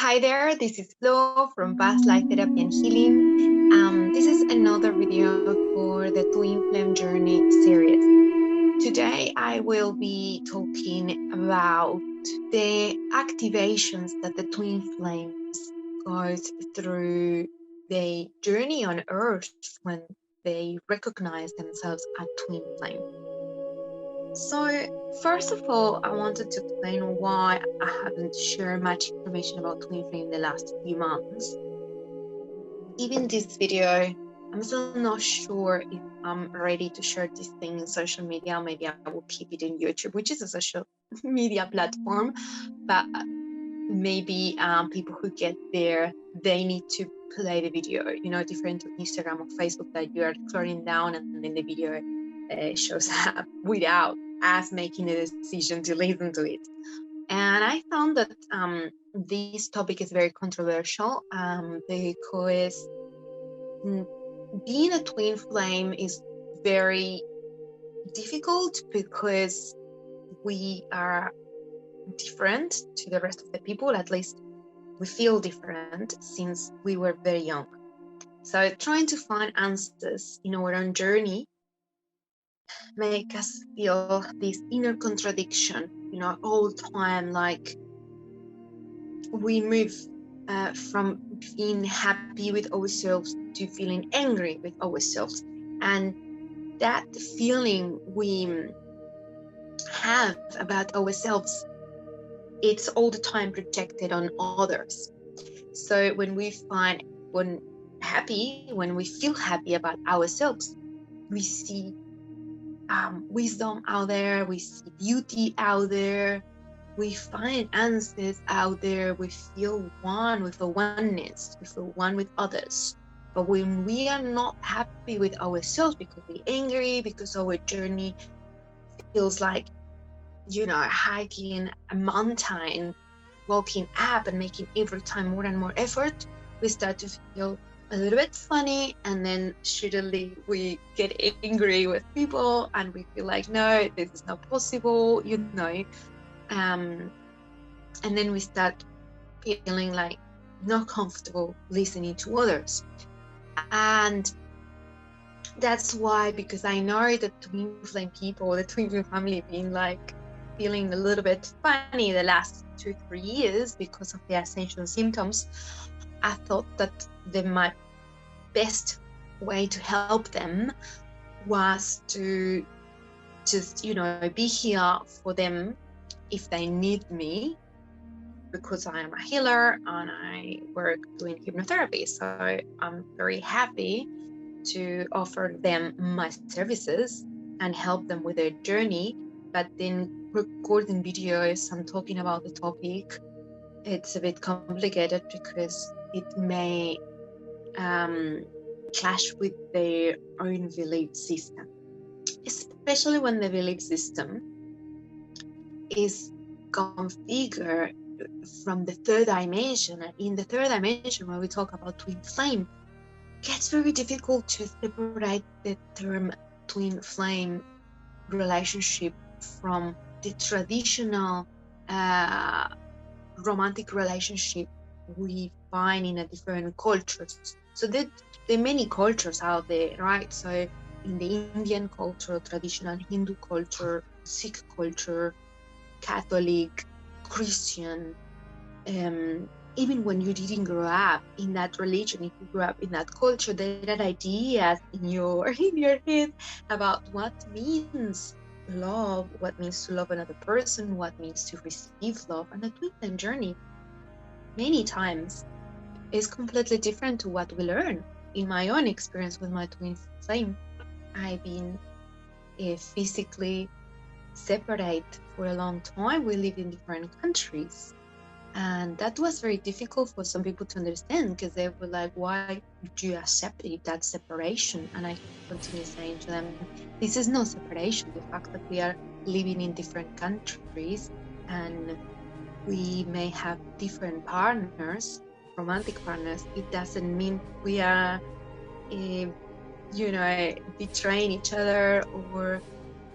Hi there, this is Flo from Past Life Therapy and Healing. This is another video for the Twin Flame Journey series. Today I will be talking about the activations that the Twin Flames goes through the journey on Earth when they recognize themselves as Twin Flame. So, first of all, I wanted to explain why I haven't shared much information about Twin Flame in the last few months. Even this video, I'm still not sure if I'm ready to share this thing in social media. Maybe I will keep it in YouTube, which is a social media platform, but maybe people who get there, they need to play the video, different to Instagram or Facebook that you are scrolling down and then the video shows up without us making a decision to listen to it. And I found that this topic is very controversial because being a twin flame is very difficult because we are different to the rest of the people. At least we feel different since we were very young. So trying to find answers in our own journey make us feel this inner contradiction, all the time, like we move from being happy with ourselves to feeling angry with ourselves. And that feeling we have about ourselves, it's all the time projected on others. So when we feel happy about ourselves, we see wisdom out there, we see beauty out there, we find answers out there, we feel one with the oneness, we feel one with others. But when we are not happy with ourselves because we're angry, because our journey feels like, hiking a mountain, walking up and making every time more and more effort, we start to feel a little bit funny, and then suddenly we get angry with people and we feel like, no, this is not possible, and then we start feeling like not comfortable listening to others. And that's why, because I know the twin flame people, the twin flame family, being like feeling a little bit funny the last 2-3 years because of the ascension symptoms, I thought that my best way to help them was to just, be here for them if they need me, because I am a healer and I work doing hypnotherapy. So I'm very happy to offer them my services and help them with their journey. But then recording videos and talking about the topic, it's a bit complicated because it may clash with their own belief system, especially when the belief system is configured from the third dimension. And in the third dimension, when we talk about twin flame, it gets very difficult to separate the term twin flame relationship from the traditional romantic relationship we find in a different cultures. So there are many cultures out there, right? So in the Indian culture, traditional Hindu culture, Sikh culture, Catholic, Christian, even when you didn't grow up in that religion, if you grew up in that culture, there are ideas in your head about what means love, what means to love another person, what means to receive love. And the twin flame journey many times is completely different to what we learn. In my own experience with my twin flame, I've been physically separate for a long time. We live in different countries, and that was very difficult for some people to understand, because they were like, why do you accept that separation? And I continue saying to them, this is no separation. The fact that we are living in different countries and we may have different partners, romantic partners, it doesn't mean we are betraying each other, or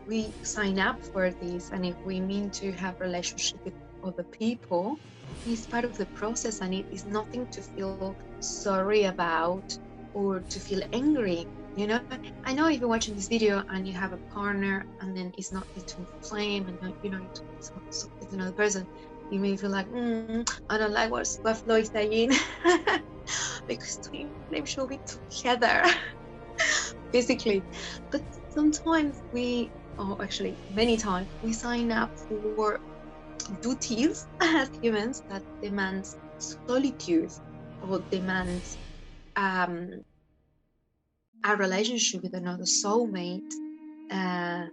we sign up for this. And if we mean to have relationship with other people, It's part of the process, and it is nothing to feel sorry about or to feel angry. You know, I know if you're watching this video and you have a partner and then it's not the twin flame, and it's another person, you may feel like, I don't like what Flo is saying. Because twin flame should be together physically. But sometimes actually many times, we sign up for duties as humans that demands solitude or demands um, a relationship with another soulmate. Uh,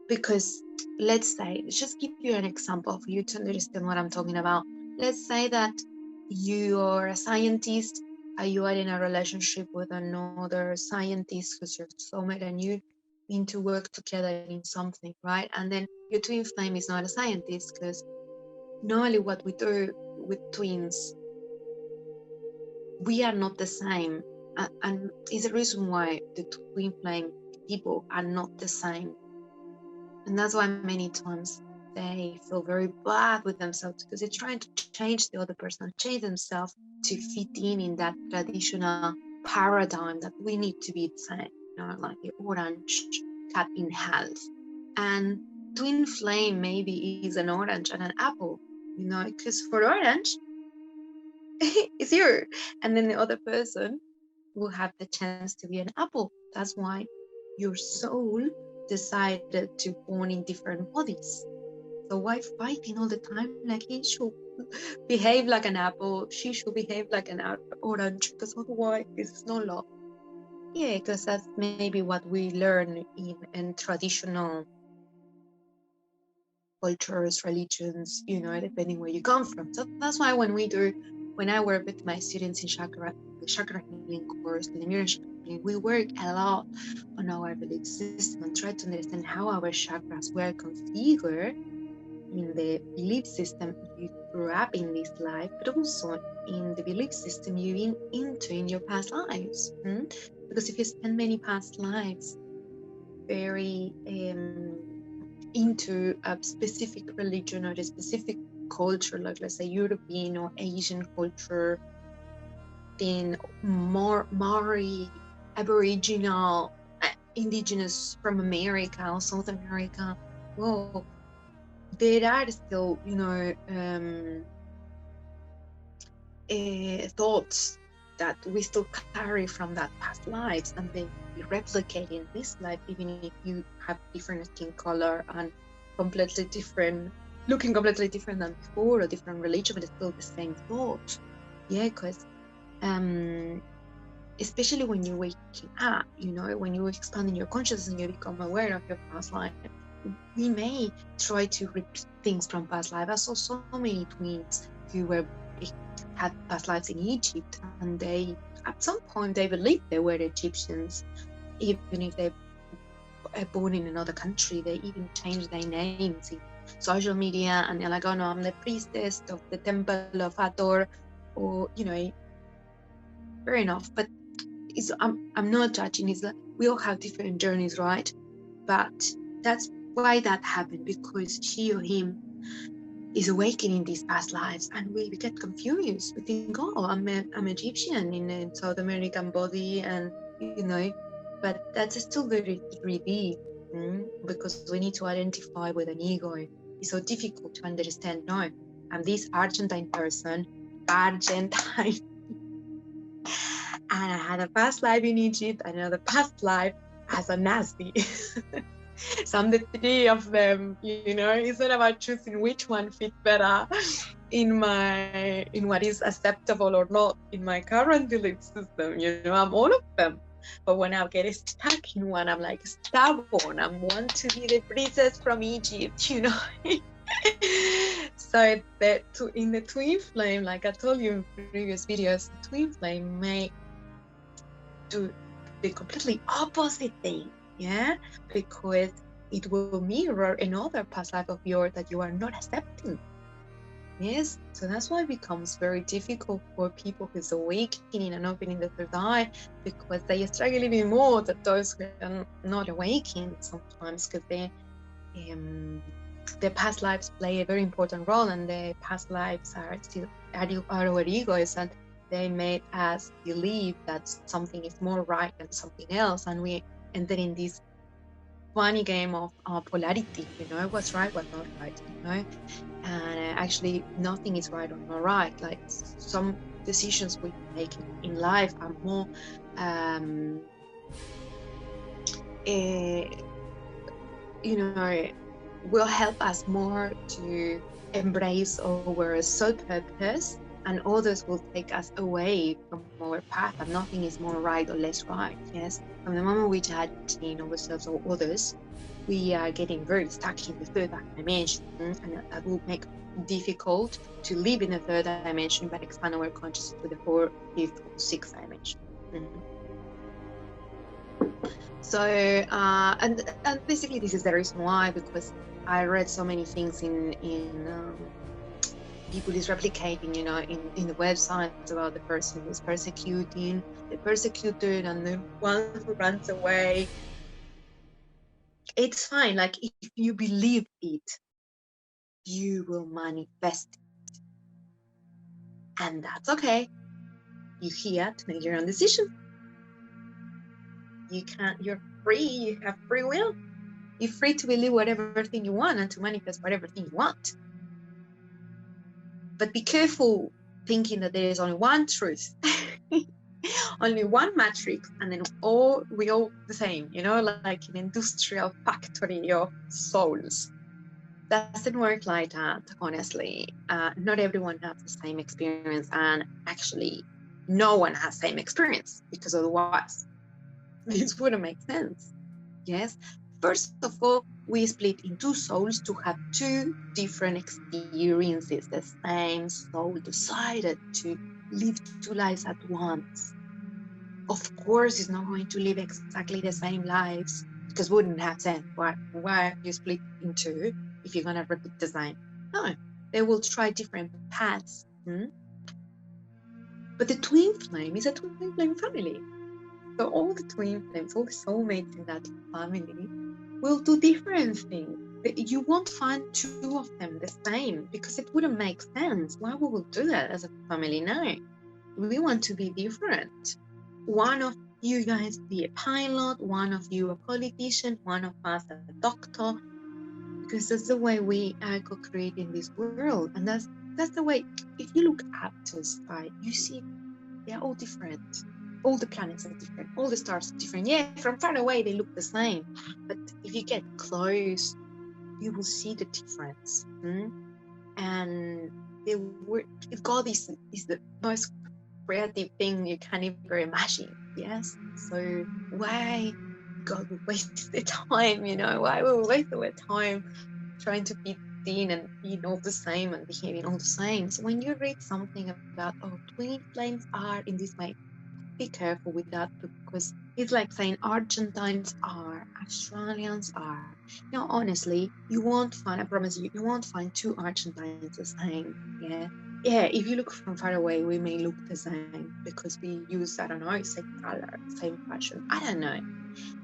because let's just give you an example for you to understand what I'm talking about. Let's say that you are a scientist and you are in a relationship with another scientist who's your soulmate, and you need to work together in something, right? And then your twin flame is not a scientist, because normally what we do with twins, we are not the same. And it's the reason why the twin flame people are not the same. And that's why many times they feel very bad with themselves, because they're trying to change the other person, change themselves to fit in that traditional paradigm that we need to be the same, like the orange cut in half. And twin flame maybe is an orange and an apple, because for orange, it's you. And then the other person will have the chance to be an apple. That's why your soul decided to born in different bodies. So why fighting all the time? Like, he should behave like an apple, she should behave like an orange, because otherwise this is no love. Yeah, because that's maybe what we learn in traditional cultures, religions, depending where you come from. So that's why when I work with my students in Chakra, the Chakra healing course, the mirror healing, we work a lot on our belief system and try to understand how our chakras were configured in the belief system you grew up in this life, but also in the belief system you've been into in your past lives. Because if you spend many past lives very into a specific religion or a specific culture, like let's say European or Asian culture, then more Maori, Aboriginal, indigenous from America or South America, well, there are still, thoughts that we still carry from that past lives, and they replicate in this life, even if you have different skin color and looking completely different than before, or different religion, but it's still the same thought. Yeah, because especially when you're waking up, when you're expanding your consciousness and you become aware of your past life, we may try to repeat things from past life. I saw so many twins who had past lives in Egypt, and they, at some point, they believed they were Egyptians, even if they were born in another country. They even changed their names in social media, and they're like, oh no, I'm the priestess of the temple of Hathor, or fair enough. But I'm not judging. It's like we all have different journeys, right? But that's why that happened, because she or him is awakening these past lives, and we get confused. We think, oh, I'm Egyptian in a South American body, and but that's still very 3D, because we need to identify with an ego. It's so difficult to understand. No, I'm this Argentine person, Argentine, and I had a past life in Egypt and another past life as a Nazi. So I'm the three of them, It's not about choosing which one fits better in what is acceptable or not in my current belief system. I'm all of them. But when I get stuck in one, I'm like stubborn. I want to be the princess from Egypt, So in the twin flame, like I told you in previous videos, the twin flame may do the completely opposite thing, yeah, because it will mirror another past life of yours that you are not accepting. Yes, so that's why it becomes very difficult for people who's awakening and opening the third eye, because they struggle even more than those who are not awakened sometimes, because they the past lives play a very important role, and the past lives are still our egos, and they made us believe that something is more right than something else, and we enter in this funny game of polarity, what's right, what's not right, and actually nothing is right or not right. Like some decisions we make in life are more will help us more to embrace our soul purpose, and others will take us away from our path, and nothing is more right or less right. Yes, from the moment we judge in ourselves or others, we are getting very stuck in the third dimension, and that will make it difficult to live in the third dimension but expand our consciousness to the fourth, fifth, or sixth dimension. So, and basically this is the reason why, because I read so many things in people is replicating, in the websites about the person who's persecuting, the persecuted, and the one who runs away. It's fine. Like, if you believe it, you will manifest it. And that's okay. You're here to make your own decision. You're free, you have free will. You're free to believe whatever thing you want and to manifest whatever thing you want. But be careful thinking that there is only one truth, only one matrix, and then we all the same, like an industrial factory of souls. Doesn't work like that, honestly. Not everyone has the same experience, and actually no one has the same experience, because otherwise this wouldn't make sense. Yes, first of all, we split into souls to have two different experiences. The same soul decided to live two lives at once. Of course, it's not going to live exactly the same lives, because wouldn't have sense. Why you split in two if you're gonna repeat the same? No, they will try different paths. But the twin flame is a twin flame family. So all the twin flames, all the soulmates in that family will do different things. You won't find two of them the same, because it wouldn't make sense. Why would we do that as a family? No, we want to be different. One of you guys be a pilot, one of you a politician, one of us a doctor, because that's the way we are co-creating this world. And that's the way, if you look up to the sky, you see they're all different. All the planets are different, all the stars are different. Yeah, from far away they look the same, but if you get close, you will see the difference. And God is the most creative thing you can ever imagine. Yes, so why God would waste the time? Why would we waste our time trying to fit in and being all the same and behaving all the same? So when you read something about, twin flames are in this way, be careful with that, because it's like saying Argentines are, Australians are. Honestly, you won't find, I promise you, you won't find two Argentines the same. Yeah, if you look from far away, we may look the same because we use, I don't know, same color, same fashion, I don't know.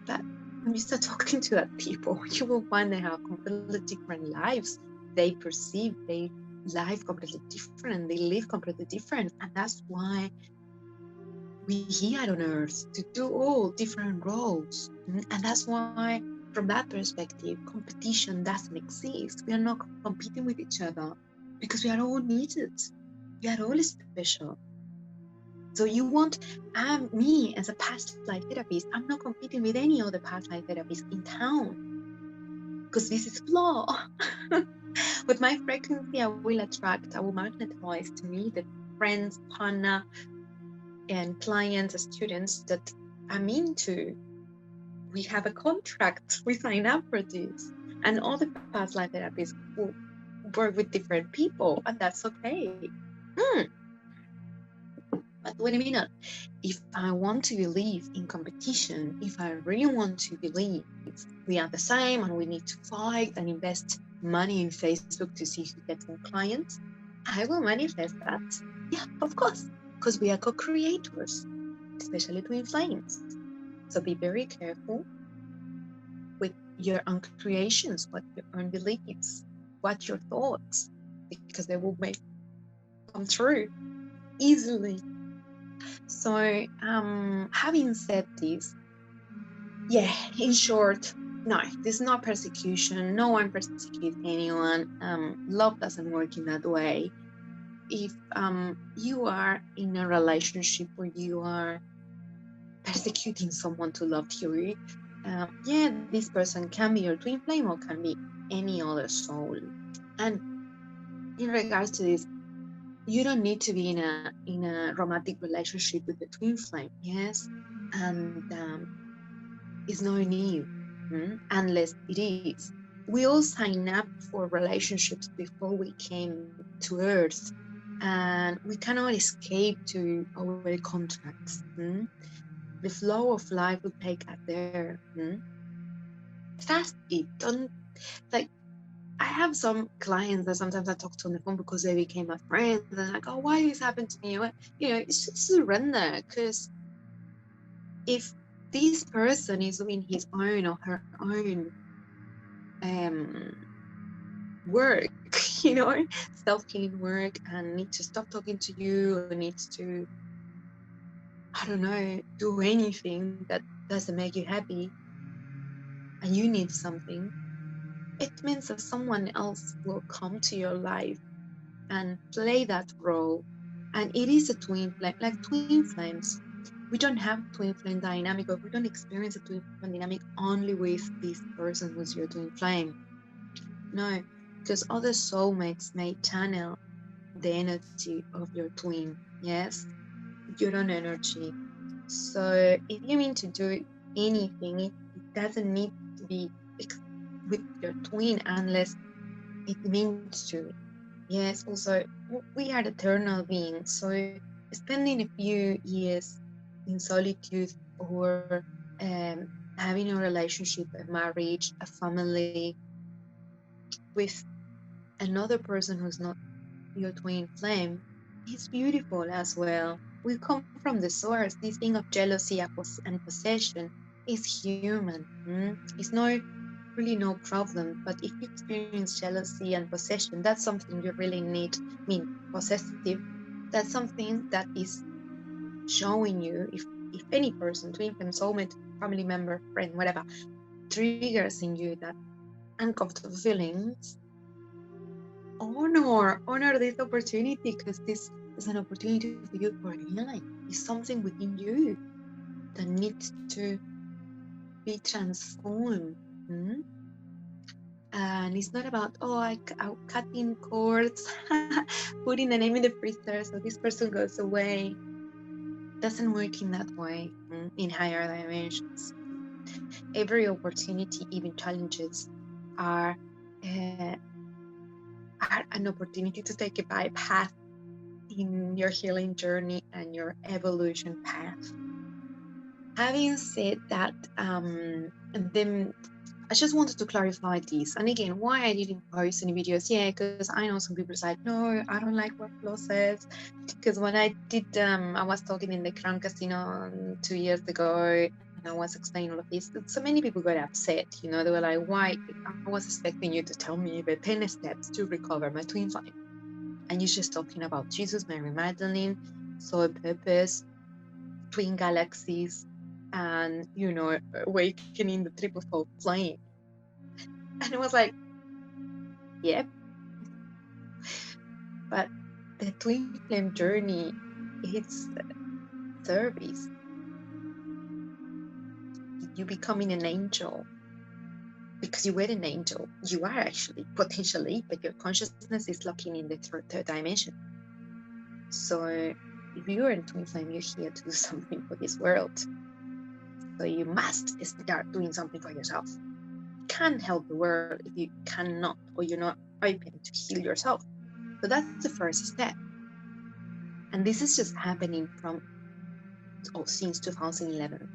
But when you start talking to that people, you will find they have completely different lives. They perceive, they live completely different, they live completely different. And that's why we here on earth to do all different roles. And that's why, from that perspective, competition doesn't exist. We are not competing with each other, because we are all needed. We are all special. So you want me as a past life therapist, I'm not competing with any other past life therapist in town, because this is flaw. With my frequency, I will magnetize to me the friends, partner, and clients, students that I'm into. We have a contract, we sign up for this. And all the past life therapists will work with different people, and that's okay. But wait a minute, if I want to believe in competition, if I really want to believe we are the same and we need to fight and invest money in Facebook to see who gets more clients, I will manifest that. Yeah, of course, because we are co-creators, especially twin flames. So be very careful with your own creations, what your own beliefs. watch your thoughts, because they will make come true easily. So having said this, yeah, in short, no, this is not persecution. No one persecutes anyone. Love doesn't work in that way. If you are in a relationship where you are persecuting someone to love you, yeah, this person can be your twin flame or can be any other soul. And in regards to this, you don't need to be in a romantic relationship with the twin flame, yes, and it's no need, unless it is. We all sign up for relationships before we came to Earth, and we cannot escape to our contracts. The flow of life will take us there. Trust it. Don't, like, I have some clients that sometimes I talk to on the phone because they became my friends, and they're like, oh, why this happened to me? It's just surrender, because if this person is doing his own or her own work, self-healing work, and needs to stop talking to you, or needs to, I don't know, do anything that doesn't make you happy, and you need something, it means that someone else will come to your life and play that role. And it is a twin flame, like twin flames. We don't have twin flame dynamic, or we don't experience a twin flame dynamic only with this person who's your twin flame. No, because other soulmates may channel the energy of your twin, yes, your own energy. So if you mean to do anything, it doesn't need to be with your twin unless it means to. Yes, also, we are eternal beings, so spending a few years in solitude, or having a relationship, a marriage, a family with another person who's not your twin flame is beautiful as well. We come from the source. This thing of jealousy and possession is human. It's really no problem. But if you experience jealousy and possession, that's something you really need. I mean, possessive. That's something that is showing you, if any person, twin flame, soulmate, family member, friend, whatever, triggers in you that uncomfortable feelings, honor this opportunity, because this is an opportunity for you for healing. It's something within you that needs to be transformed. And it's not about, I'm cutting cords, putting the name in the freezer so this person goes away. Doesn't work in that way in higher dimensions. Every opportunity, even challenges, are an opportunity to take a bypass in your healing journey and your evolution path. Having said that, then I just wanted to clarify this. And again, why I didn't post any videos? Yeah, because I know some people say, no, I don't like work losses. Because when I did, I was talking in the Crown Casino 2 years ago, and I was explaining all of this. So many people got upset. They were like, why? I was expecting you to tell me the 10 steps to recover my twin flame. And you're just talking about Jesus, Mary Magdalene, soul purpose, twin galaxies, and awakening the triple-fold flame. And it was like, yep. But the twin flame journey, it's service. You becoming an angel, because you were an angel. You are actually, potentially, but your consciousness is locking in the third dimension. So if you're in twin flame, you're here to do something for this world. So you must start doing something for yourself. You can't help the world if you cannot, or you're not open to heal yourself. So that's the first step. And this is just happening since 2011.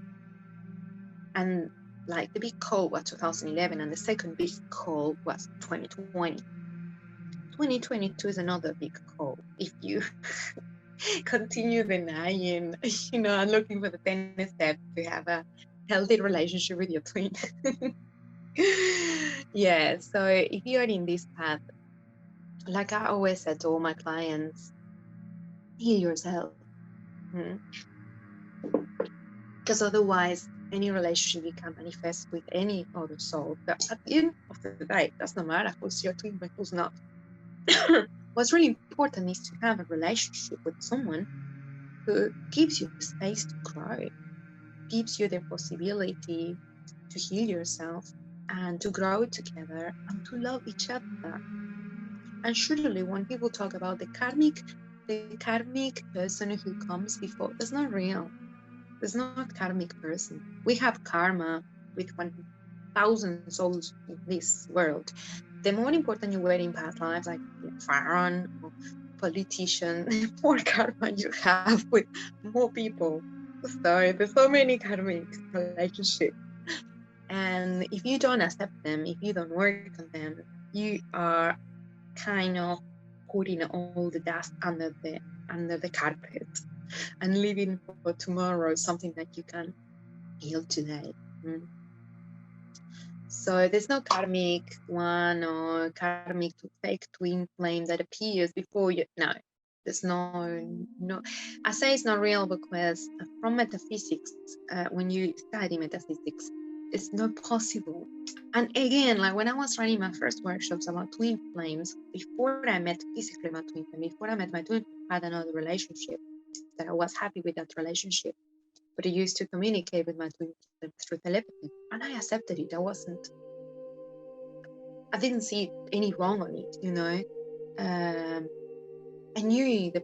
And like the big call was 2011, and the second big call was 2020. 2022 is another big call. If you continue denying, and looking for the 10 steps to have a healthy relationship with your twin. Yeah, so if you are in this path, Like I always said to all my clients, heal yourself. Because otherwise, any relationship you can manifest with any other soul. But at the end of the day, it doesn't matter who's your twin and who's not. What's really important is to have a relationship with someone who gives you space to grow, gives you the possibility to heal yourself and to grow together and to love each other. And surely when people talk about the karmic person who comes before, that's not real. There's not karmic person. We have karma with 1,000 souls in this world. The more important you were in past lives, like pharaoh or politician, the more karma you have with more people. So there's so many karmic relationships. And if you don't accept them, if you don't work on them, you are kind of putting all the dust under the carpet and leaving for tomorrow something that you can heal today. So there's no karmic one or karmic fake twin flame that appears before you. No, there's no. I say it's not real because from metaphysics, when you study metaphysics, it's not possible. And again, like when I was running my first workshops about twin flames, before I met physically my twin flame, before I met my twin flame, I had another relationship that I was happy with that relationship. But I used to communicate with my twin flame through telepathy, and I accepted it. I didn't see any wrong on it, you know. I knew the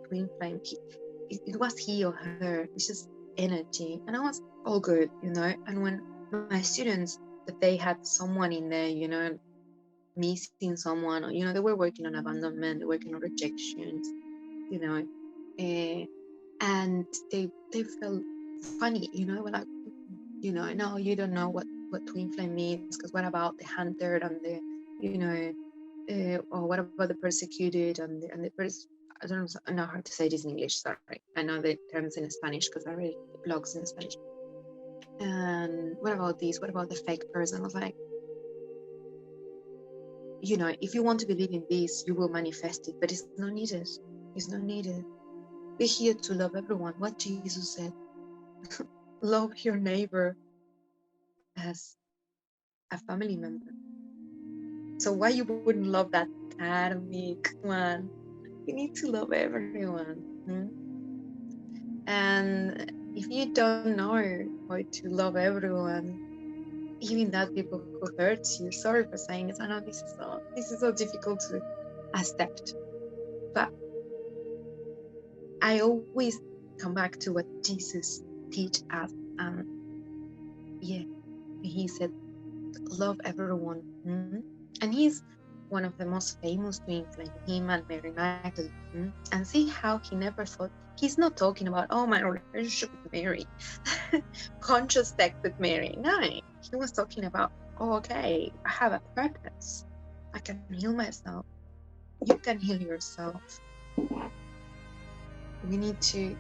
twin flame, it was he or her, it's just energy, and I was all good, you know. And when my students, that they had someone in there, you know, missing someone, or, you know, they were working on abandonment, they were working on rejections, you know, and they felt funny, you know, like, you know, no, you don't know what twin flame means, because what about the hunter and the, you know, or what about the persecuted and the I don't know how to say this in English, sorry. I know the terms in Spanish because I read blogs in Spanish. And what about this? What about the fake person? I was like, you know, if you want to believe in this, you will manifest it, but it's not needed. It's not needed. We're here to love everyone. What Jesus said, love your neighbor as a family member. So why you wouldn't love that karmic one? You need to love everyone. And if you don't know how to love everyone, even that people who hurts you, sorry for saying it, I know this is so difficult to accept, but I always come back to what Jesus teach us. He said, love everyone. And he's one of the most famous twins, like him and Mary Magdalene. And see how he never thought, he's not talking about, oh, my relationship with Mary, conscious sex with Mary. No, he was talking about, oh, okay, I have a purpose. I can heal myself. You can heal yourself. We need to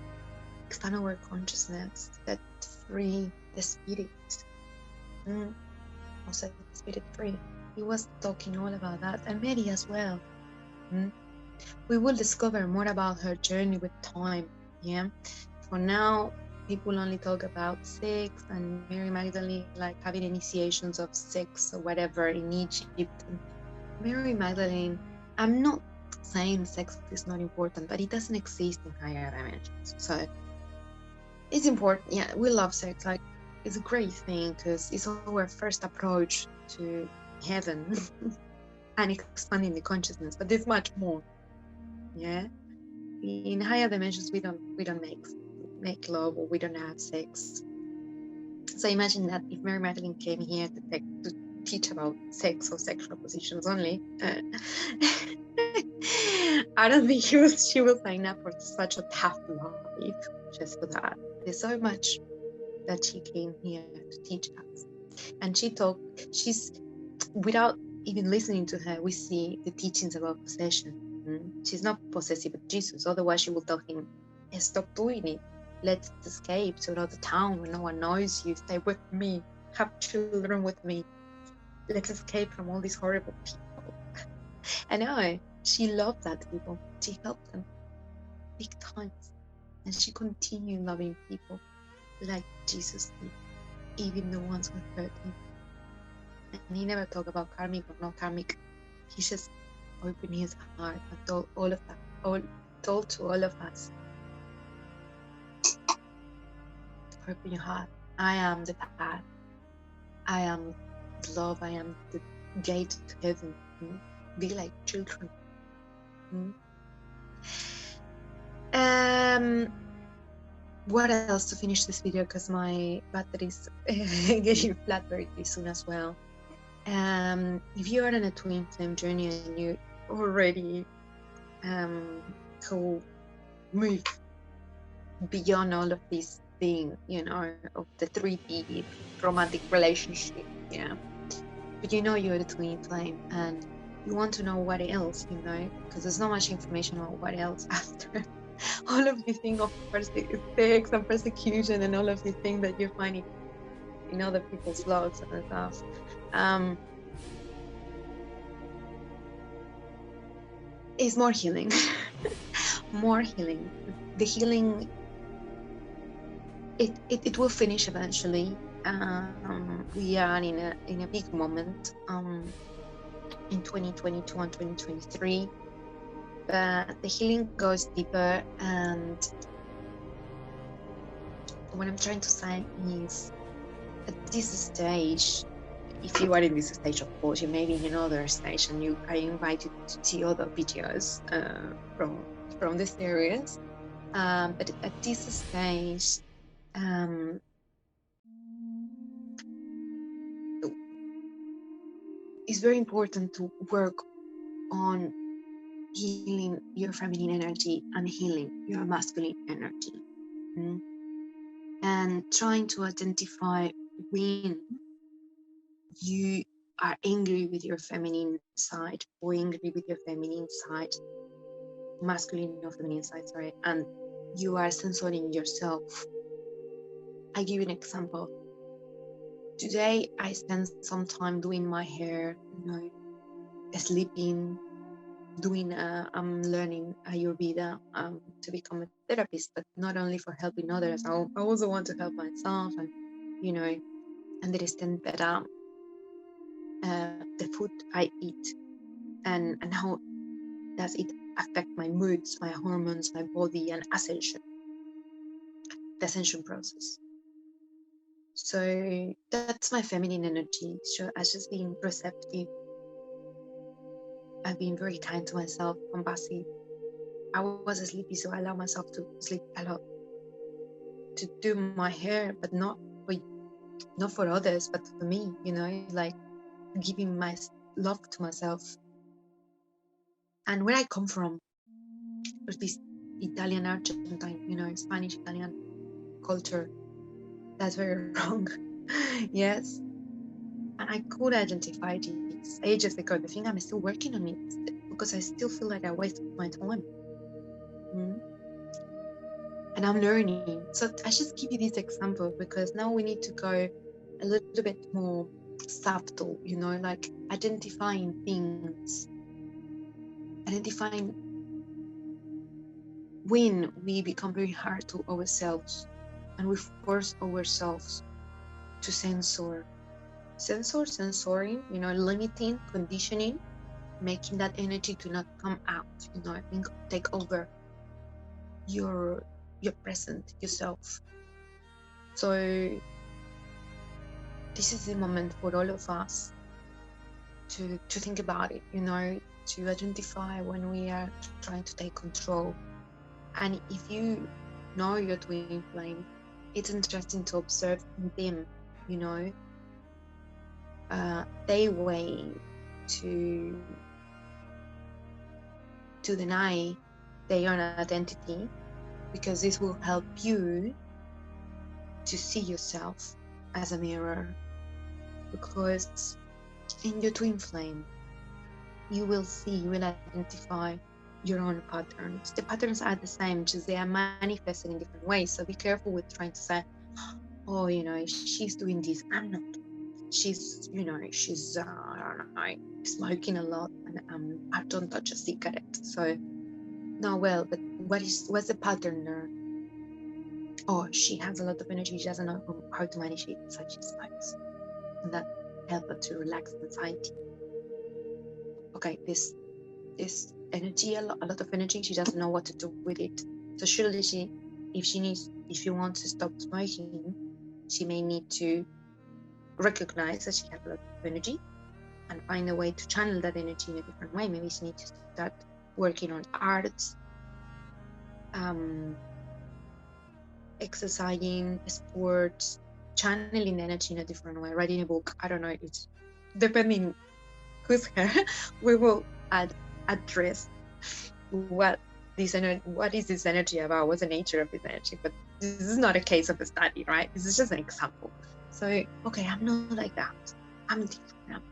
expand our consciousness, set free the spirit. Or set the spirit free. He was talking all about that, and Mary as well. We will discover more about her journey with time. Yeah. For now, people only talk about sex, and Mary Magdalene like having initiations of sex or whatever in Egypt. And Mary Magdalene, I'm not saying sex is not important, but it doesn't exist in higher dimensions. So it's important. Yeah, we love sex. Like, it's a great thing because it's our first approach to heaven and expanding the consciousness. But there's much more. Yeah, in higher dimensions, we don't make love, or we don't have sex. So imagine that if Mary Magdalene came here to teach about sex or sexual positions only, I don't think she will sign up for such a tough life just for that. There's so much that she came here to teach us, and she's without even listening to her, we see the teachings about possession. She's not possessive with Jesus, otherwise she will tell him, hey, stop doing it, let's escape to another town where no one knows you, stay with me, have children with me, let's escape from all these horrible people. I know she loved that people. She helped them big times, and she continued loving people like Jesus did, even the ones who hurt him. And he never talked about karmic or not karmic. He just opened his heart and told all of that, told to all of us, open your heart. I am the path. I am love. I am the gate to heaven. Be like children. What else to finish this video, because my battery's getting flat very soon as well. If you are on a twin flame journey and you already who move beyond all of these things, of the 3D romantic relationship, but you're the twin flame and you want to know what else, because there's not much information about what else after all of these things of sex and persecution and all of these things that you're finding in other people's blogs and stuff. Is more healing. More healing. The healing, it will finish eventually. We are in a big moment in 2022 and 2023, but the healing goes deeper. And what I'm trying to say is, at this stage, if you are in this stage, of course, you may be in another stage, and I invite you to see other videos from this series. But at this stage, it's very important to work on healing your feminine energy and healing your masculine energy, and trying to identify when you are angry with your feminine side or angry with your feminine side, masculine or feminine side, sorry, and you are censoring yourself. I give you an example. Today I spent some time doing my hair, sleeping, I'm learning Ayurveda to become a therapist, but not only for helping others, I also want to help myself and understand better the food I eat and how does it affect my moods, my hormones, my body, and the ascension process. So that's my feminine energy. So I've just been receptive. I've been very kind to myself, compassive. I was sleepy, so I allow myself to sleep a lot, to do my hair, but not for others, but for me, like giving my love to myself. And where I come from, there's this Italian, Argentine, Spanish, Italian culture. That's very wrong. Yes. And I could identify these ages ago. The thing I'm still working on it because I still feel like I wasted my time. And I'm learning. So I just give you this example because now we need to go a little bit more subtle, like identifying things, identifying when we become very hard to ourselves and we force ourselves to censoring, limiting, conditioning, making that energy to not come out, take over your present, yourself. So this is the moment for all of us to think about it, to identify when we are trying to take control. And if you know your twin flame, it's interesting to observe them, they way to deny their own identity, because this will help you to see yourself as a mirror. Because in your twin flame, you will identify your own patterns. The patterns are the same, just they are manifested in different ways. So be careful with trying to say, oh, she's doing this, I'm not. She's, she's I don't know, smoking a lot, and I don't touch a cigarette. So no, well, but what's the pattern there? Oh, she has a lot of energy. She doesn't know how to manage it, so she smokes, and that helps her to relax anxiety. Okay, this energy, a lot of energy. She doesn't know what to do with it. So surely if she wants to stop smoking, she may need to recognize that she has a lot of energy and find a way to channel that energy in a different way. Maybe she needs to start working on arts, exercising, sports, channeling the energy in a different way, writing a book. I don't know. It's depending who's here. We will address what is this energy about? What's the nature of this energy? But this is not a case of a study, right? This is just an example. So, okay, I'm not like that. I'm different. I'm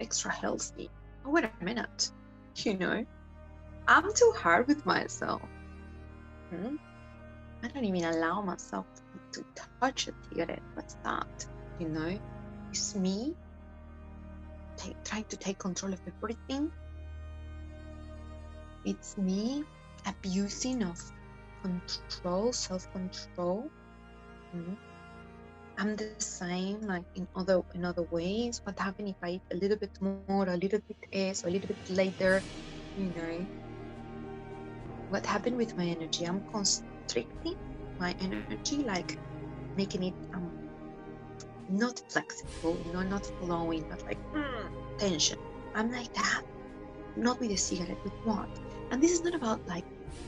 extra healthy. Oh, wait a minute. I'm too hard with myself. I don't even allow myself to touch a cigarette. What's that? It's me trying to take control of everything. It's me abusing of control, self-control. I'm the same, like in other ways. What happens if I eat a little bit more, a little bit less, or a little bit later? What happened with my energy? I'm constricting my energy, like making it not flexible, not flowing, not like tension. I'm like that, not with a cigarette, with what? And this is not about like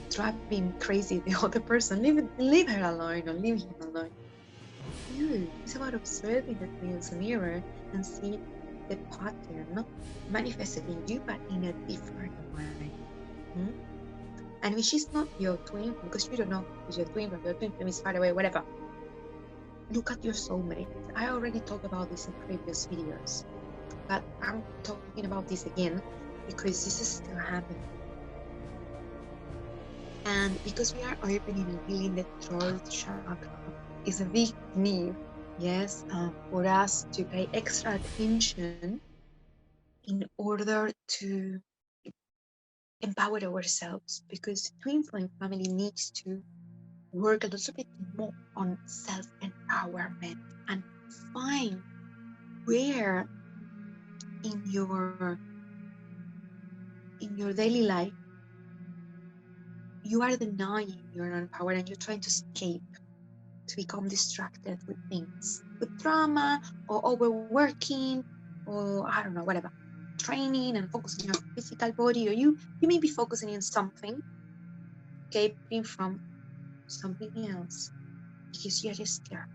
driving crazy the other person. Leave her alone or leave him alone. No, it's about observing the things in the mirror and see the pattern, not manifested in you, but in a different way. And which is not your twin, because you don't know who's your twin, but your twin flame is far away, whatever. Look at your soulmate. I already talked about this in previous videos, but I'm talking about this again because this is still happening. And because we are opening and healing the throat chakra, is a big need, yes, for us to pay extra attention in order to empower ourselves, because twin flame family needs to work a little bit more on self-empowerment and find where in your daily life you are denying you're not empowered and you're trying to escape, to become distracted with things, with drama or overworking or I don't know, whatever, training and focusing on physical body, or you may be focusing on something, escaping from something else because you're just scared.